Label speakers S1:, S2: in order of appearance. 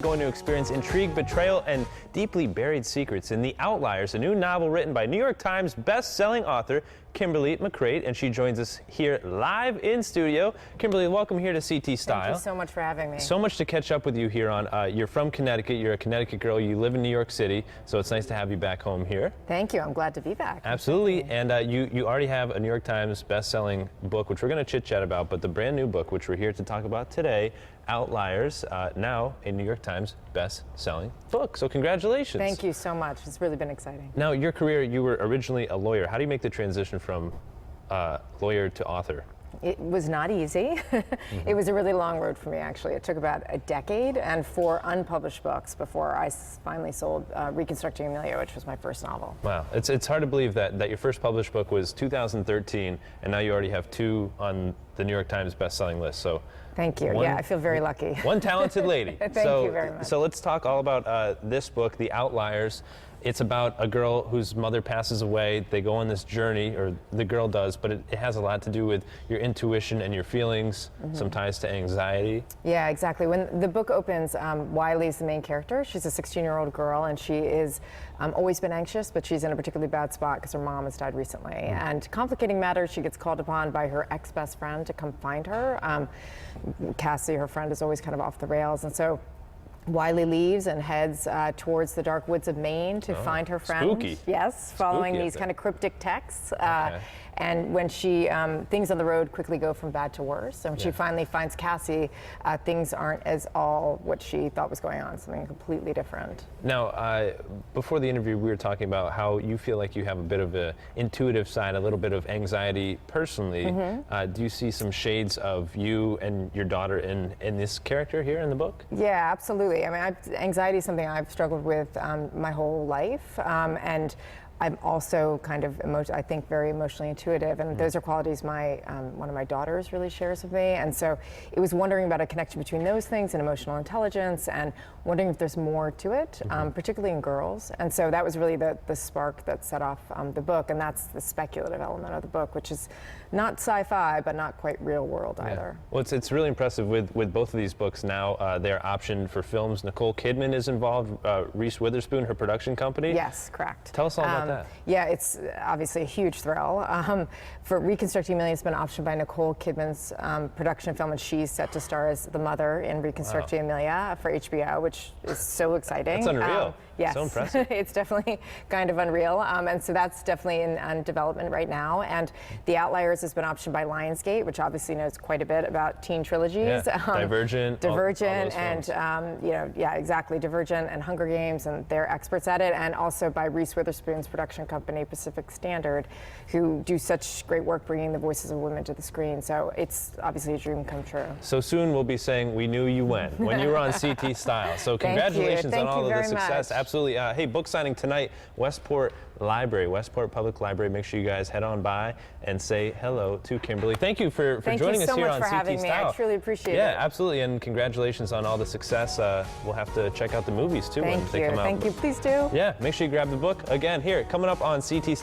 S1: going to experience intrigue, betrayal, and deeply buried secrets in The Outliers, a new novel written by New York Times bestselling author Kimberly McCreight, and she joins us here live in studio. Kimberly, welcome here to CT Style.
S2: Thank you so much for having me.
S1: So much to catch up with you here on. You're from Connecticut, you're a Connecticut girl, you live in New York City, so it's nice to have you back home here.
S2: Thank you, I'm glad to be back.
S1: Absolutely, and you already have a New York Times bestselling book, which we're going to chit-chat about, but the brand new book, which we're here to talk about today, Outliers, now a New York Times best-selling book. So congratulations.
S2: Thank you so much. It's really been exciting.
S1: Now, your career, you were originally a lawyer. How do you make the transition from lawyer to author?
S2: It was not easy. It was a really long road for me, actually. It took about a decade and 4 unpublished books before I finally sold Reconstructing Amelia, which was my first novel.
S1: Wow. It's hard to believe that your first published book was 2013, and now you already have 2 on the New York Times bestselling list. So
S2: thank you. Yeah, I feel very lucky.
S1: One talented lady.
S2: Thank you very much.
S1: So let's talk all about this book, The Outliers. It's about a girl whose mother passes away. They go on this journey, or the girl does, but it has a lot to do with your intuition and your feelings, some ties to anxiety.
S2: Yeah, exactly. When the book opens, Wiley's the main character. She's a 16-year-old girl, and she is always been anxious, but she's in a particularly bad spot because her mom has died recently. And complicating matters, she gets called upon by her ex-best friend to come find her. Cassie, her friend, is always kind of off the rails, and so Wiley leaves and heads towards the dark woods of Maine to find her friend.
S1: Spooky.
S2: Yes, following
S1: Spooky,
S2: these kind of cryptic texts.
S1: Okay.
S2: And when she, things on the road quickly go from bad to worse. And when she finally finds Cassie, things aren't as all what she thought was going on, something completely different.
S1: Now, before the interview, we were talking about how you feel like you have a bit of an intuitive side, a little bit of anxiety personally. Do you see some shades of you and your daughter in this character here in the book?
S2: Yeah, absolutely. I mean, anxiety is something I've struggled with my whole life, and I'm also kind of, I think, very emotionally intuitive, and those are qualities one of my daughters really shares with me. And so it was wondering about a connection between those things and emotional intelligence, and wondering if there's more to it, particularly in girls. And so that was really the spark that set off the book, and that's the speculative element of the book, which is not sci-fi, but not quite real world either.
S1: Well, it's really impressive with both of these books now. They're optioned for films. Nicole Kidman is involved, Reese Witherspoon, her production company.
S2: Yes, correct.
S1: Tell us all about that.
S2: Yeah, it's obviously a huge thrill. For Reconstructing Amelia, it's been optioned by Nicole Kidman's production film, and she's set to star as the mother in Reconstructing Amelia for HBO, which is so exciting.
S1: That's unreal.
S2: Yes,
S1: so impressive.
S2: It's definitely kind of unreal, and so that's definitely in development right now. And The Outliers has been optioned by Lionsgate, which obviously knows quite a bit about teen trilogies.
S1: Yeah. Divergent, all
S2: and yeah, exactly, Divergent and Hunger Games, and they're experts at it. And also by Reese Witherspoon's production company, Pacific Standard, who do such great work bringing the voices of women to the screen. So it's obviously a dream come true.
S1: So soon we'll be saying we knew you when you were on CT Style. So congratulations on all of the success.
S2: Much.
S1: Absolutely. Hey, book signing tonight, Westport Library, Westport Public Library. Make sure you guys head on by and say hello to Kimberly. Thank you for joining us here on CT Style. Thank you so much for having me.
S2: I truly appreciate it.
S1: Yeah, absolutely. And congratulations on all the success. We'll have to check out the movies too when they come out.
S2: Thank you. Please do.
S1: Yeah, make sure you grab the book. Again, here, coming up on CT Style.